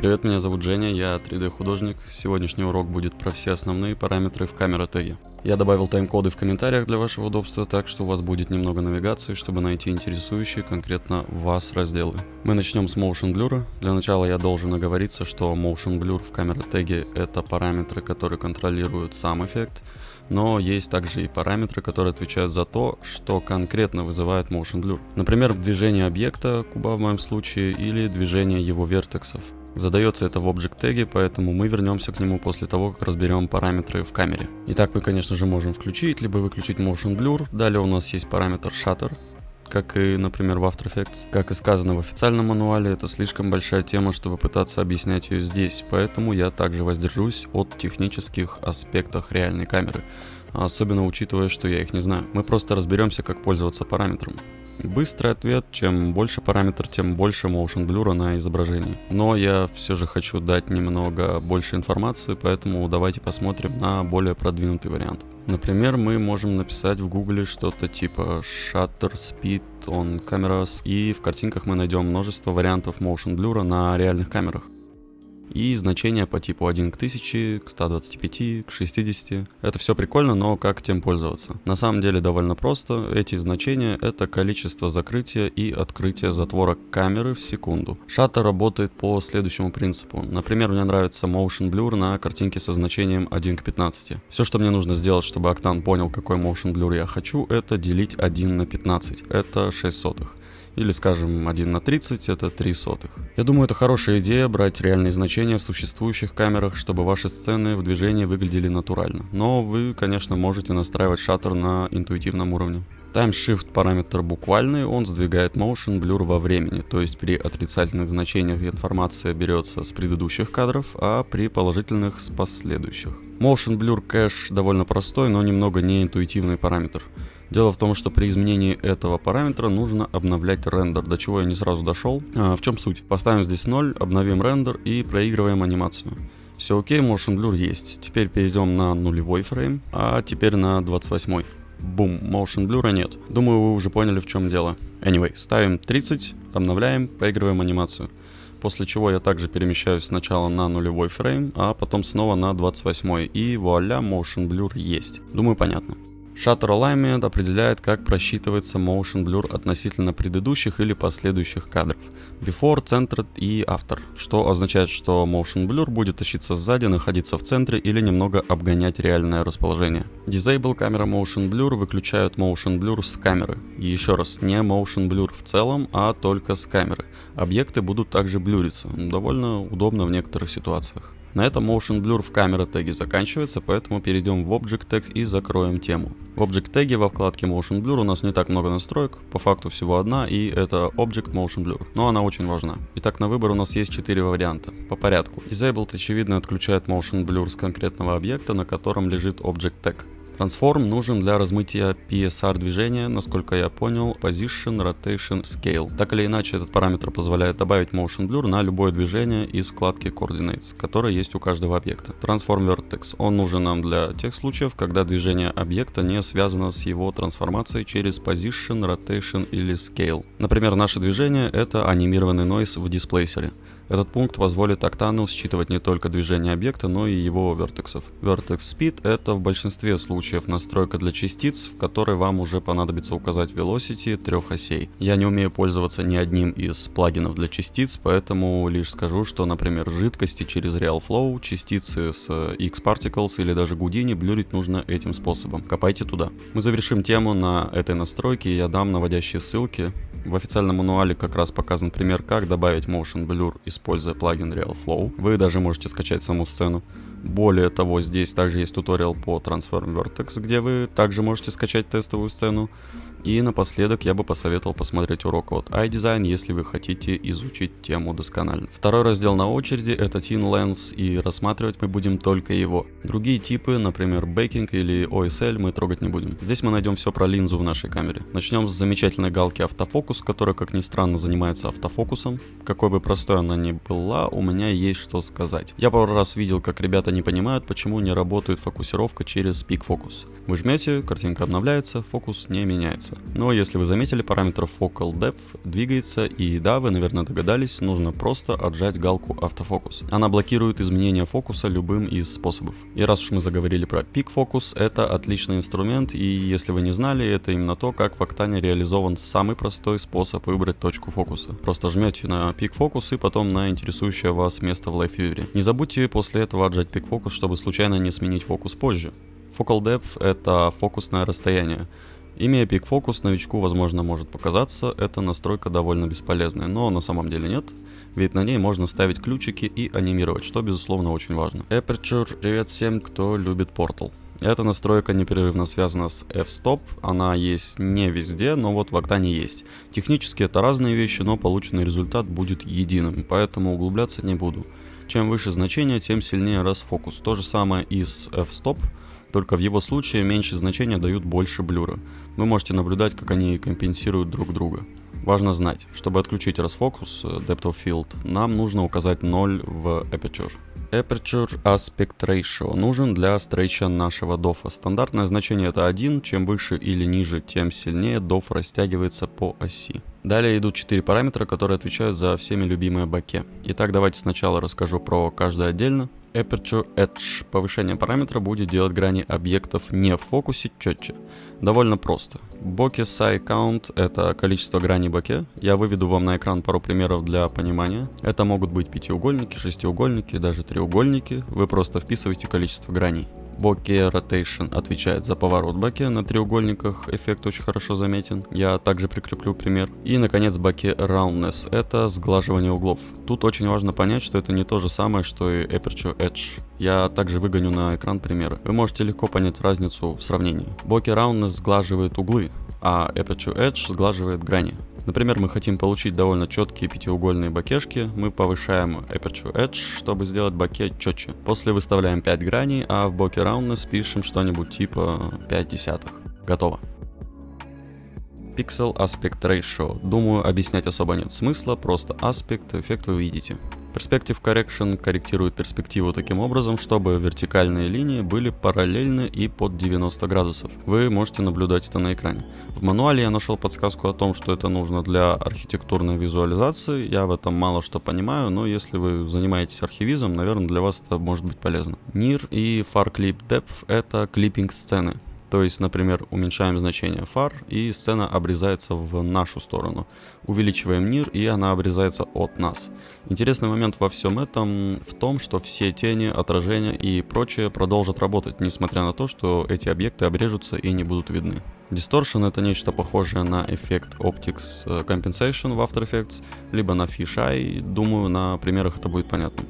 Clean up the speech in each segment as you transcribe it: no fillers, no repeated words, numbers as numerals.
Привет, меня зовут Женя, я 3D-художник. Сегодняшний урок будет про все основные параметры в камера-теге. Я добавил тайм-коды в комментариях для вашего удобства, так что у вас будет немного навигации, чтобы найти интересующие конкретно вас разделы. Мы начнем с Motion Blur. Для начала я должен оговориться, что Motion Blur в камера-теге — это параметры, которые контролируют сам эффект, но есть также и параметры, которые отвечают за то, что конкретно вызывает Motion Blur. Например, движение объекта, куба в моем случае, или движение его вертексов. Задается это в Object теге, поэтому мы вернемся к нему после того, как разберем параметры в камере. Итак, мы, конечно же, можем включить, либо выключить Motion Blur. Далее у нас есть параметр Shutter, как и, например, в After Effects. Как и сказано в официальном мануале, это слишком большая тема, чтобы пытаться объяснять ее здесь, поэтому я также воздержусь от технических аспектов реальной камеры, особенно учитывая, что я их не знаю. Мы просто разберемся, как пользоваться параметром. Быстрый ответ: чем больше параметр, тем больше Motion Blur на изображении. Но я все же хочу дать немного больше информации, поэтому давайте посмотрим на более продвинутый вариант. Например, мы можем написать в Гугле что-то типа Shutter Speed on Cameras, и в картинках мы найдем множество вариантов Motion Blur на реальных камерах. И значения по типу 1 к 1000, к 125, к 60. Это все прикольно, но как тем пользоваться? На самом деле довольно просто. Эти значения — это количество закрытия и открытия затвора камеры в секунду. Shutter работает по следующему принципу. Например, мне нравится Motion Blur на картинке со значением 1 к 15. Все, что мне нужно сделать, чтобы Octane понял, какой Motion Blur я хочу, это делить 1 на 15. Это 6 сотых. Или, скажем, 1 на 30 — это 3 сотых. Я думаю, это хорошая идея — брать реальные значения в существующих камерах, чтобы ваши сцены в движении выглядели натурально. Но вы, конечно, можете настраивать шаттер на интуитивном уровне. Time-Shift параметр буквальный, он сдвигает Motion Blur во времени, то есть при отрицательных значениях информация берется с предыдущих кадров, а при положительных — с последующих. Motion Blur Cache довольно простой, но немного неинтуитивный параметр. Дело в том, что при изменении этого параметра нужно обновлять рендер, до чего я не сразу дошел. В чем суть? Поставим здесь 0, обновим рендер и проигрываем анимацию. Все окей, Motion Blur есть. Теперь перейдем на нулевой фрейм, а теперь на 28. Бум, Motion Blur нет. Думаю, вы уже поняли, в чем дело. Anyway, ставим 30, обновляем, проигрываем анимацию. После чего я также перемещаюсь сначала на нулевой фрейм, а потом снова на 28. И вуаля, Motion Blur есть. Думаю, понятно. Shutter Alignment определяет, как просчитывается Motion Blur относительно предыдущих или последующих кадров. Before, Centered и After, что означает, что Motion Blur будет тащиться сзади, находиться в центре или немного обгонять реальное расположение. Disable Camera Motion Blur выключают Motion Blur с камеры. И еще раз, не Motion Blur в целом, а только с камеры. Объекты будут также блюриться, довольно удобно в некоторых ситуациях. На этом Motion Blur в камера теге заканчивается, поэтому перейдем в Object Tag и закроем тему. В Object теге во вкладке Motion Blur у нас не так много настроек, по факту всего одна, и это Object Motion Blur, но она очень важна. Итак, на выбор у нас есть 4 варианта, по порядку. Disabled, очевидно, отключает Motion Blur с конкретного объекта, на котором лежит Object Tag. Transform нужен для размытия PSR движения, насколько я понял, Position, Rotation, Scale. Так или иначе, этот параметр позволяет добавить Motion Blur на любое движение из вкладки Coordinates, которая есть у каждого объекта. Transform Vertex. Он нужен нам для тех случаев, когда движение объекта не связано с его трансформацией через Position, Rotation или Scale. Например, наше движение — это анимированный нойз в дисплейсере. Этот пункт позволит Octane считывать не только движение объекта, но и его вертексов. Vertex Speed — это в большинстве случаев настройка для частиц, в которой вам уже понадобится указать velocity 3 осей. Я не умею пользоваться ни одним из плагинов для частиц, поэтому лишь скажу, что, например, жидкости через RealFlow, частицы с X-Particles или даже Houdini блюрить нужно этим способом. Копайте туда. Мы завершим тему на этой настройке, и я дам наводящие ссылки. В официальном мануале как раз показан пример, как добавить Motion Blur, используя плагин RealFlow. Вы даже можете скачать саму сцену. Более того, здесь также есть туториал по Transform Vertex, где вы также можете скачать тестовую сцену. И напоследок я бы посоветовал посмотреть урок от iDesign, если вы хотите изучить тему досконально. Второй раздел на очереди — это Thin Lens, и рассматривать мы будем только его. Другие типы, например, Baking или OSL, мы трогать не будем. Здесь мы найдем все про линзу в нашей камере. Начнем с замечательной галки автофокус, которая, как ни странно, занимается автофокусом. Какой бы простой она ни была, у меня есть что сказать. Я пару раз видел, как ребята ребята не понимают, почему не работает фокусировка через Peak Focus. Вы жмете, картинка обновляется, фокус не меняется. Но если вы заметили, параметр Focal Depth двигается, и да, вы, наверное, догадались, нужно просто отжать галку автофокус. Она блокирует изменение фокуса любым из способов. И раз уж мы заговорили про Peak Focus, это отличный инструмент, и если вы не знали, это именно то, как в Octane реализован самый простой способ выбрать точку фокуса. Просто жмете на Peak Focus и потом на интересующее вас место в Live Viewer. Не забудьте после этого отжать Peak Focus, чтобы случайно не сменить фокус позже. Focal Depth — это фокусное расстояние. Имея Peak Focus, новичку, возможно, может показаться, эта настройка довольно бесполезная, но на самом деле нет, ведь на ней можно ставить ключики и анимировать, что, безусловно, очень важно. Aperture, привет всем, кто любит Portal. Эта настройка непрерывно связана с f-stop, она есть не везде, но вот в Octane есть. Технически это разные вещи, но полученный результат будет единым, поэтому углубляться не буду. Чем выше значение, тем сильнее расфокус. То же самое и с f-stop, только в его случае меньшие значения дают больше блюра. Вы можете наблюдать, как они компенсируют друг друга. Важно знать, чтобы отключить расфокус Depth of Field, нам нужно указать 0 в Aperture. Aperture Aspect Ratio нужен для стрейча нашего DOF. Стандартное значение это 1, чем выше или ниже, тем сильнее DOF растягивается по оси. Далее идут 4 параметра, которые отвечают за всеми любимые боке. Итак, давайте сначала расскажу про каждый отдельно. Aperture Edge. Повышение параметра будет делать грани объектов не в фокусе четче. Довольно просто. Bokeh Side Count — это количество граней боке. Я выведу вам на экран пару примеров для понимания. Это могут быть пятиугольники, шестиугольники, даже треугольники. Вы просто вписываете количество граней. Bokeh Rotation отвечает за поворот боке на треугольниках, эффект очень хорошо заметен, я также прикреплю пример. И, наконец, Bokeh Roundness — это сглаживание углов. Тут очень важно понять, что это не то же самое, что и Aperture Edge. Я также выгоню на экран примеры. Вы можете легко понять разницу в сравнении. Bokeh Roundness сглаживает углы, а Aperture Edge сглаживает грани. Например, мы хотим получить довольно четкие пятиугольные бокешки, мы повышаем Aperture Edge, чтобы сделать боке четче. После выставляем 5 граней, а в Bokeh Roundness пишем что-нибудь типа 0,5. Готово. Pixel Aspect Ratio. Думаю, объяснять особо нет смысла, просто аспект, эффект вы видите. Perspective Correction корректирует перспективу таким образом, чтобы вертикальные линии были параллельны и под 90 градусов. Вы можете наблюдать это на экране. В мануале я нашел подсказку о том, что это нужно для архитектурной визуализации. Я в этом мало что понимаю, но если вы занимаетесь архивизом, наверное, для вас это может быть полезно. Near и Far Clip Depth — это клиппинг сцены. То есть, например, уменьшаем значение far, и сцена обрезается в нашу сторону. Увеличиваем near, и она обрезается от нас. Интересный момент во всем этом в том, что все тени, отражения и прочее продолжат работать, несмотря на то, что эти объекты обрежутся и не будут видны. Distortion — это нечто похожее на эффект Optics Compensation в After Effects, либо на Fisheye. Думаю, на примерах это будет понятно.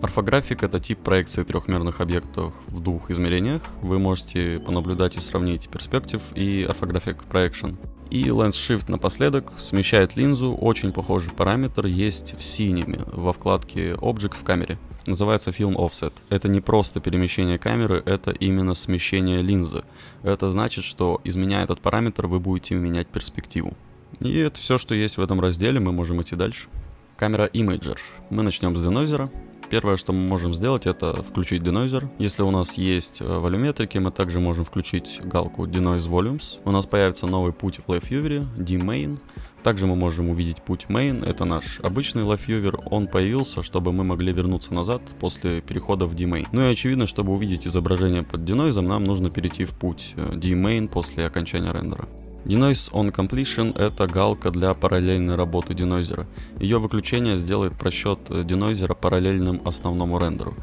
Орфографик — это тип проекции трехмерных объектов в двух измерениях. Вы можете понаблюдать и сравнить Perspective и Orthographic Projection. И Lens Shift напоследок смещает линзу. Очень похожий параметр есть в Cinema во вкладке Object в камере. Называется Film Offset. Это не просто перемещение камеры, это именно смещение линзы. Это значит, что, изменяя этот параметр, вы будете менять перспективу. И это все, что есть в этом разделе, мы можем идти дальше. Камера Imager. Мы начнем с денойзера. Первое, что мы можем сделать, это включить денойзер. Если у нас есть волюметрики, мы также можем включить галку Denoise Volumes. У нас появится новый путь в Live Viewer, D-Main. Также мы можем увидеть путь Main, это наш обычный Live Viewer. Он появился, чтобы мы могли вернуться назад после перехода в D-Main. Ну и очевидно, чтобы увидеть изображение под денойзом, нам нужно перейти в путь D-Main после окончания рендера. Denoise on Completion — это галка для параллельной работы денойзера. Ее выключение сделает просчет денойзера параллельным основному рендеру.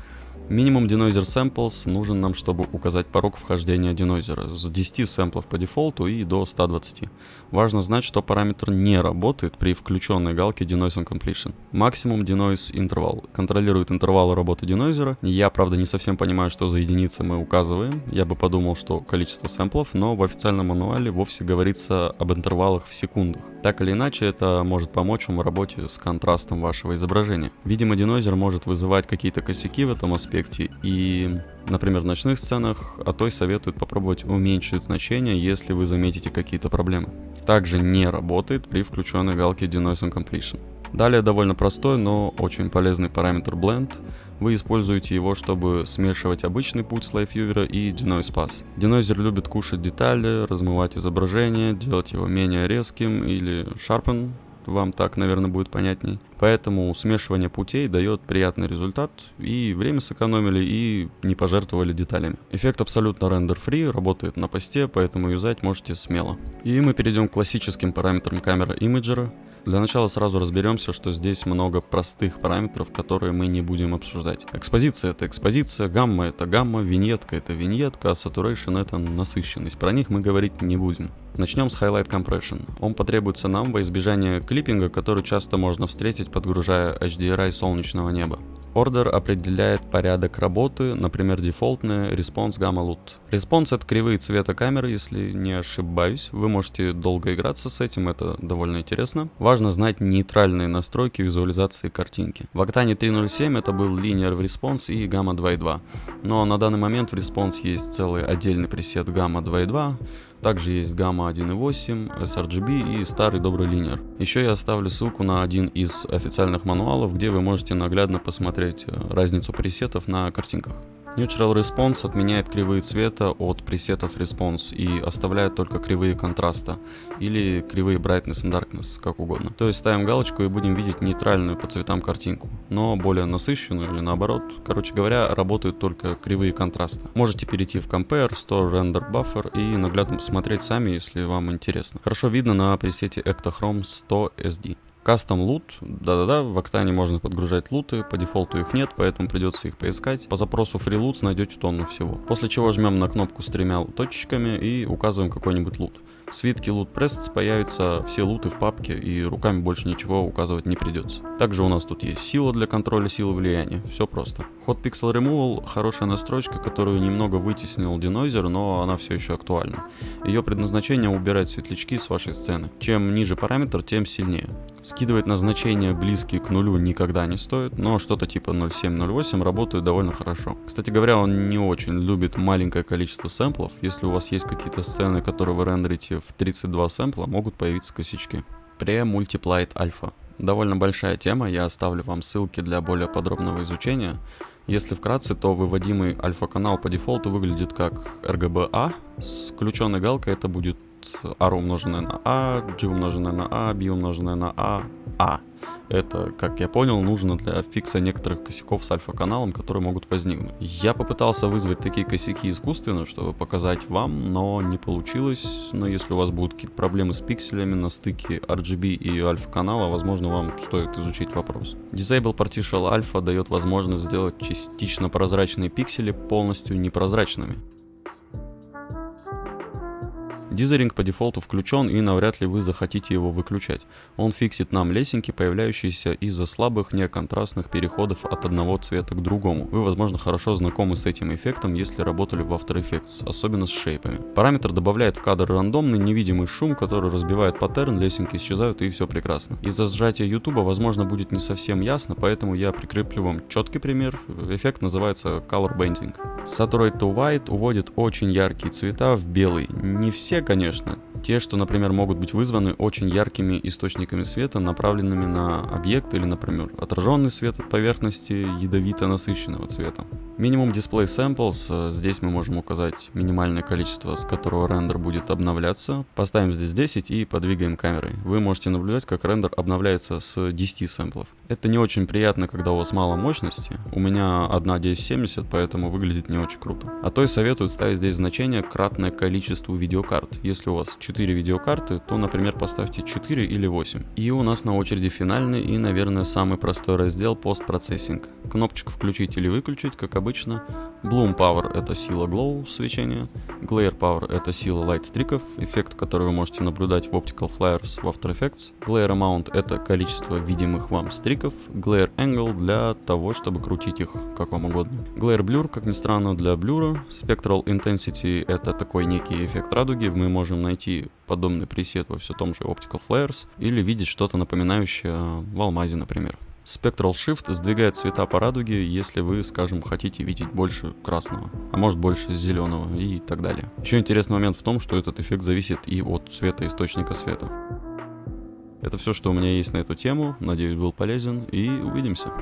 Минимум Denoiser Samples нужен нам, чтобы указать порог вхождения денойзера с 10 сэмплов по дефолту и до 120. Важно знать, что параметр не работает при включенной галке Denoise on Completion. Максимум Denoise Interval контролирует интервалы работы денойзера. Я, правда, не совсем понимаю, что за единицы мы указываем. Я бы подумал, что количество сэмплов, но в официальном мануале вовсе говорится об интервалах в секундах. Так или иначе, это может помочь вам в работе с контрастом вашего изображения. Видимо, денойзер может вызывать какие-то косяки в этом аспекте, и, например, в ночных сценах Atoy советует попробовать уменьшить значение, если вы заметите какие-то проблемы. Также не работает при включенной галке Denoise on Completion. Далее довольно простой, но очень полезный параметр Blend. Вы используете его, чтобы смешивать обычный путь с Live Viewer и Denoise Pass. Denoiser любит кушать детали, размывать изображение, делать его менее резким или Sharpen. Вам так, наверное, будет понятней. Поэтому смешивание путей дает приятный результат, и время сэкономили, и не пожертвовали деталями. Эффект абсолютно render-free, работает на посте, поэтому юзать можете смело. И мы перейдем к классическим параметрам камеры имиджера. Для начала сразу разберемся, что здесь много простых параметров, которые мы не будем обсуждать. Экспозиция — это экспозиция, гамма — это гамма, виньетка — это виньетка, а saturation — это насыщенность. Про них мы говорить не будем. Начнем с Highlight Compression. Он потребуется нам во избежание клиппинга, который часто можно встретить, подгружая HDRI солнечного неба. Order определяет порядок работы, например, дефолтный Response Gamma LUT. Response — это кривые цвета камеры, если не ошибаюсь. Вы можете долго играться с этим, это довольно интересно. Важно знать нейтральные настройки визуализации картинки. В Octane 3.0.7 это был Linear в Response и Gamma 2.2. Но на данный момент в Response есть целый отдельный пресет Gamma 2.2. Также есть Gamma 1.8, sRGB и старый добрый Linear. Еще я оставлю ссылку на один из официальных мануалов, где вы можете наглядно посмотреть разницу пресетов на картинках. Neutral Response отменяет кривые цвета от пресетов Response и оставляет только кривые контраста или кривые Brightness and Darkness, как угодно. То есть ставим галочку и будем видеть нейтральную по цветам картинку, но более насыщенную или наоборот. Короче говоря, работают только кривые контраста. Можете перейти в Compare, Store Render Buffer и наглядно посмотреть сами, если вам интересно. Хорошо видно на пресете Ektachrome 100 SD. Custom Loot, да-да-да, в Octane можно подгружать луты, по дефолту их нет, поэтому придется их поискать. По запросу Free Loots найдете тонну всего. После чего жмем на кнопку с 3 точечками и указываем какой-нибудь лут. В свитке Loot Presets появятся все луты в папке, и руками больше ничего указывать не придется. Также у нас тут есть сила для контроля силы влияния, все просто. Hot Pixel Removal — хорошая настройка, которую немного вытеснил Denoiser, но она все еще актуальна. Ее предназначение — убирать светлячки с вашей сцены. Чем ниже параметр, тем сильнее. Скидывать на значения близкие к нулю никогда не стоит, но что-то типа 0.7-0.8 работает довольно хорошо. Кстати говоря, он не очень любит маленькое количество сэмплов. Если у вас есть какие-то сцены, которые вы рендерите в 32 сэмпла, могут появиться косячки. Pre-Multiplied Alpha. Довольно большая тема, я оставлю вам ссылки для более подробного изучения. Если вкратце, то выводимый альфа-канал по дефолту выглядит как RGB-A. С включенной галкой это будет R умноженное на A, G умноженное на A, B умноженное на A. Это, как я понял, нужно для фикса некоторых косяков с альфа-каналом, которые могут возникнуть. Я попытался вызвать такие косяки искусственно, чтобы показать вам, но не получилось. Но если у вас будут какие-то проблемы с пикселями на стыке RGB и альфа-канала, возможно, вам стоит изучить вопрос. Disable Partial Alpha дает возможность сделать частично прозрачные пиксели полностью непрозрачными. Дизеринг по дефолту включен, и навряд ли вы захотите его выключать. Он фиксит нам лесенки, появляющиеся из-за слабых неконтрастных переходов от одного цвета к другому. Вы, возможно, хорошо знакомы с этим эффектом, если работали в After Effects, особенно с шейпами. Параметр добавляет в кадр рандомный невидимый шум, который разбивает паттерн, лесенки исчезают, и все прекрасно. Из-за сжатия YouTube, возможно, будет не совсем ясно, поэтому я прикреплю вам четкий пример. Эффект называется Color Bending. Saturate to White уводит очень яркие цвета в белый. Не все, конечно. Те, что, например, могут быть вызваны очень яркими источниками света, направленными на объект, или, например, отраженный свет от поверхности ядовито-насыщенного цвета. Minimum Display Samples. Здесь мы можем указать минимальное количество, с которого рендер будет обновляться. Поставим здесь 10 и подвигаем камерой. Вы можете наблюдать, как рендер обновляется с 10 сэмплов. Это не очень приятно, когда у вас мало мощности. У меня одна 1070, поэтому выглядит не очень круто. А то и советуют ставить здесь значение кратное количеству видеокарт. Если у вас 4 видеокарты, то, например, поставьте 4 или 8. И у нас на очереди финальный и, наверное, самый простой раздел — постпроцессинг. Кнопочку включить или выключить, как обычно. Bloom Power — это сила Glow свечения. Glare Power — это сила Light стриков, эффект, который вы можете наблюдать в Optical Flares в After Effects. Glare Amount — это количество видимых вам стриков. Glare Angle — для того, чтобы крутить их как вам угодно. Glare Blur, как ни странно, для блюра. Spectral Intensity — это такой некий эффект радуги. Мы можем найти подобный пресет во все том же Optical Flares или видеть что-то напоминающее в алмазе, например. Spectral Shift сдвигает цвета по радуге, если вы, скажем, хотите видеть больше красного, а может больше зеленого и так далее. Еще интересный момент в том, что этот эффект зависит и от цвета источника света. Это все, что у меня есть на эту тему. Надеюсь, был полезен, и увидимся.